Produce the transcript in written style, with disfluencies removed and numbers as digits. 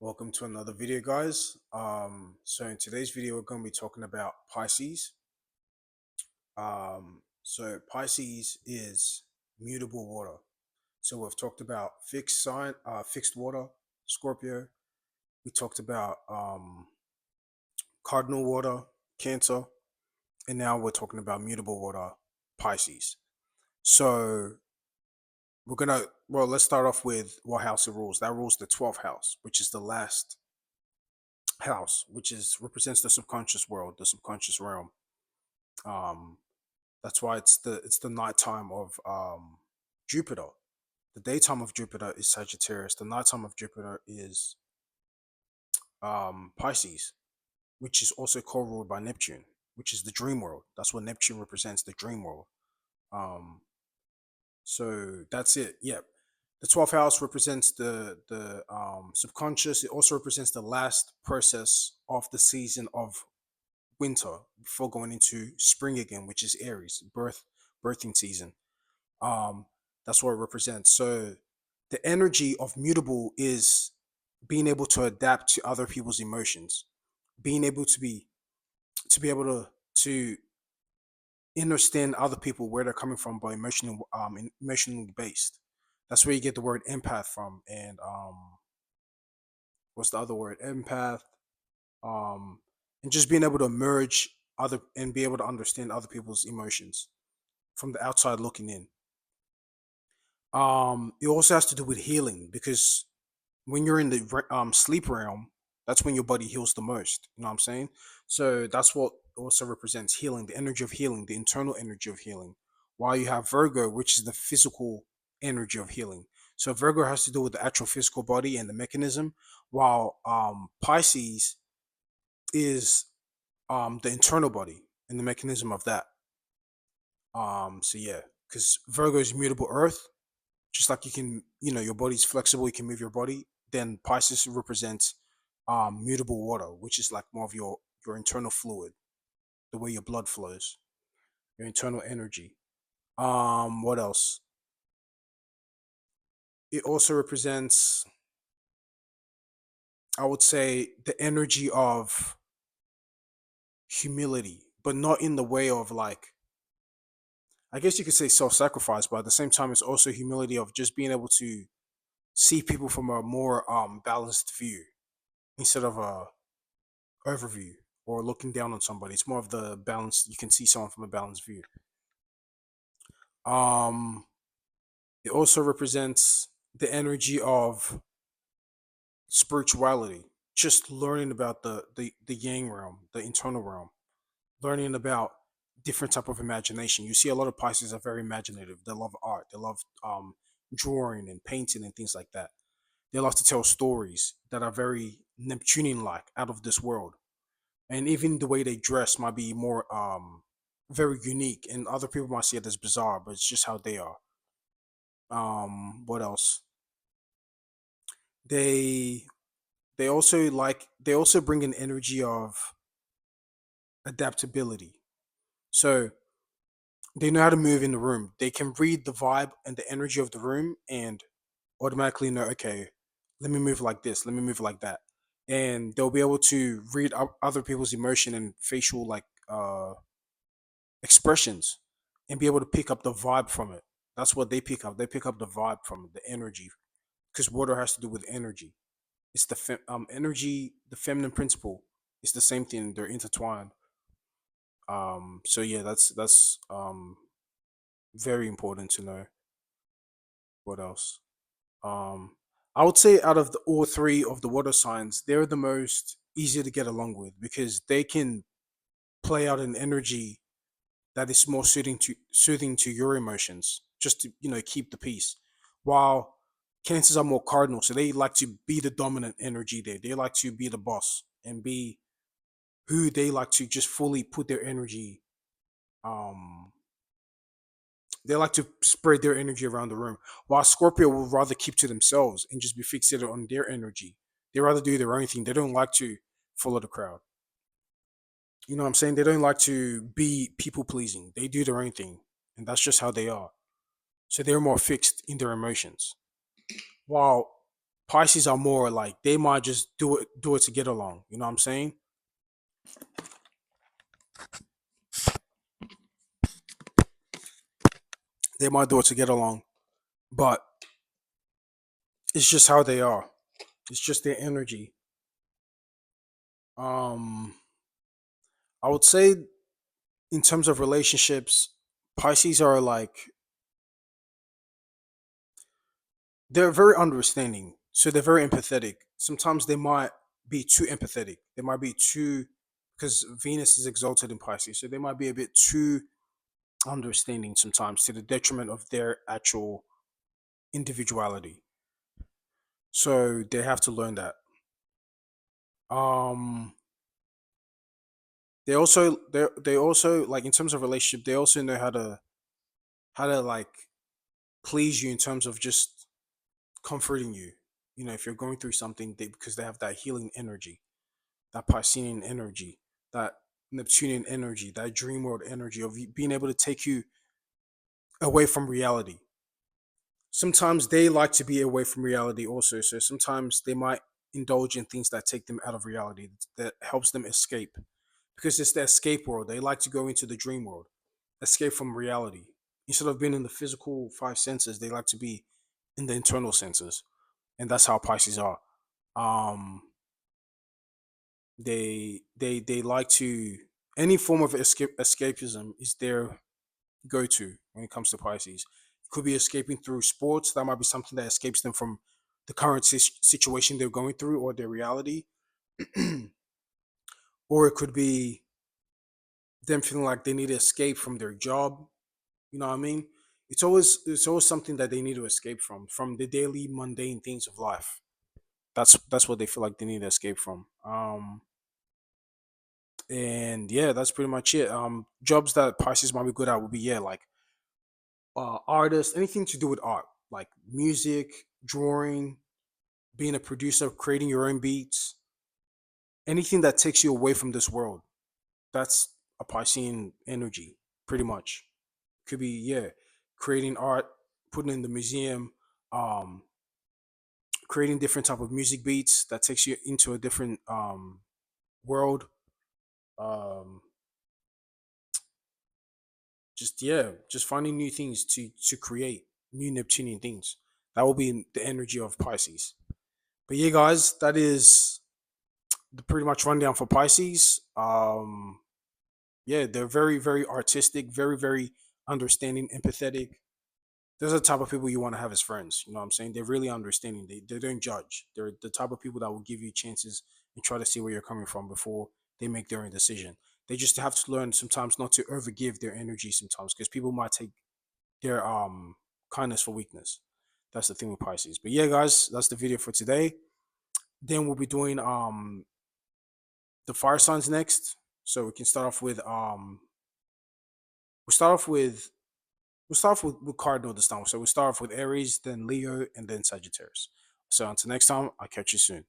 Welcome to another video, guys. So in today's video, we're going to be talking about Pisces. So Pisces is mutable water. So we've talked about fixed water, Scorpio. We talked about cardinal water, Cancer, and now we're talking about mutable water, Pisces. So let's start off with what house it rules. That rules the 12th house, which is the last house, which is represents the subconscious world, the subconscious realm. Um, that's why it's the nighttime of Jupiter. The daytime of Jupiter is Sagittarius. The nighttime of Jupiter is Pisces, which is also co-ruled by Neptune, which is the dream world. That's what Neptune represents, the dream world. Um, so that's it. Yep. The 12th house represents the subconscious. It also represents the last process of the season of winter before going into spring again, which is Aries, birthing season. Um, that's what it represents. So the energy of mutable is being able to adapt to other people's emotions, being able to be able to understand other people where they're coming from by emotionally based. That's where you get the word empath from. And what's the other word? Empath. Um, and just being able to merge other and be able to understand other people's emotions from the outside looking in. It also has to do with healing because when you're in the sleep realm, that's when your body heals the most. You know what I'm saying? So that's what also represents healing, the energy of healing, the internal energy of healing. While you have Virgo, which is the physical energy of healing. So Virgo has to do with the actual physical body and the mechanism, while Pisces is the internal body and the mechanism of that. So yeah, because Virgo is mutable earth, just like you can, your body's flexible, you can move your body. Then Pisces represents mutable water, which is like more of your internal fluid, the way your blood flows, your internal energy. What else? It also represents, I would say, the energy of humility, but not in the way of like, I guess you could say self-sacrifice, but at the same time, it's also humility of just being able to see people from a more balanced view instead of a overview or looking down on somebody. It's more of the balance. You can see someone from a balanced view. Um, it also represents the energy of spirituality, just learning about the yang realm, the internal realm, learning about different type of imagination. You see a lot of Pisces are very imaginative. They love art. They love drawing and painting and things like that. They love to tell stories that are very Neptunian like, out of this world. And even the way they dress might be more very unique, and other people might see it as bizarre, but it's just how they are. What else? They they also bring an energy of adaptability. So they know how to move in the room. They can read the vibe and the energy of the room and automatically know, okay, let me move like this, let me move like that. And they'll be able to read other people's emotion and facial like expressions and be able to pick up the vibe from it. That's what they pick up. They pick up the vibe from it, the energy, because water has to do with energy. It's the energy, the feminine principle. It's the same thing. They're intertwined. So yeah, that's very important to know. What else? Um, I would say out of all three of the water signs, they're the most easy to get along with because they can play out an energy that is more soothing to your emotions, just to keep the peace. While cancers are more cardinal, so they like to be the dominant energy there. They like to be the boss and be who they like to just fully put their energy. Um, they like to spread their energy around the room. While Scorpio will rather keep to themselves and just be fixated on their energy. They rather do their own thing. They don't like to follow the crowd. You know what I'm saying? They don't like to be people pleasing. They do their own thing, and that's just how they are. So they're more fixed in their emotions. While Pisces are more like they might just do it to get along. You know what I'm saying? They might do it to get along, but it's just how they are. It's just their energy. Um, I would say in terms of relationships, Pisces are like they're very understanding. So they're very empathetic. Sometimes they might be too empathetic. They might be too because Venus is exalted in Pisces, so they might be a bit too understanding sometimes to the detriment of their actual individuality. So they have to learn that. Um, they also like in terms of relationship, they also know how to like please you in terms of just comforting you. You know, if you're going through something, because they have that healing energy, that Piscean energy, that Neptunian energy, that dream world energy of being able to take you away from reality. Sometimes they like to be away from reality also. So sometimes they might indulge in things that take them out of reality, that helps them escape. Because it's the escape world. They like to go into the dream world, escape from reality. Instead of being in the physical five senses, they like to be in the internal senses. And that's how Pisces are. Um they like to any form of escapism is their go to when it comes to Pisces. It could be escaping through sports. That might be something that escapes them from the current situation they're going through or their reality. Or it could be them feeling like they need to escape from their job. You know what I mean? It's always something that they need to escape from the daily mundane things of life. That's what they feel like they need to escape from. And yeah, that's pretty much it. Jobs that Pisces might be good at would be, yeah, like artists, anything to do with art, like music, drawing, being a producer, creating your own beats, anything that takes you away from this world. That's a Piscean energy, pretty much. Could be, yeah, creating art, putting in the museum, um, creating different type of music beats that takes you into a different world. Um, just yeah, just finding new things to create new Neptunian things. That will be the energy of Pisces. But yeah, guys, that is the pretty much rundown for Pisces. Yeah, they're very, very artistic, very, very understanding, empathetic. Those are the type of people you want to have as friends. You know what I'm saying? They're really understanding. They don't judge. They're the type of people that will give you chances and try to see where you're coming from before they make their own decision. They just have to learn sometimes not to overgive their energy sometimes because people might take their kindness for weakness. That's the thing with Pisces. But yeah, guys, that's the video for today. Then we'll be doing the fire signs next. So we can start off with we'll start off with we'll start off with cardinal this time. So we'll start off with Aries, then Leo, and then Sagittarius. So until next time, I'll catch you soon.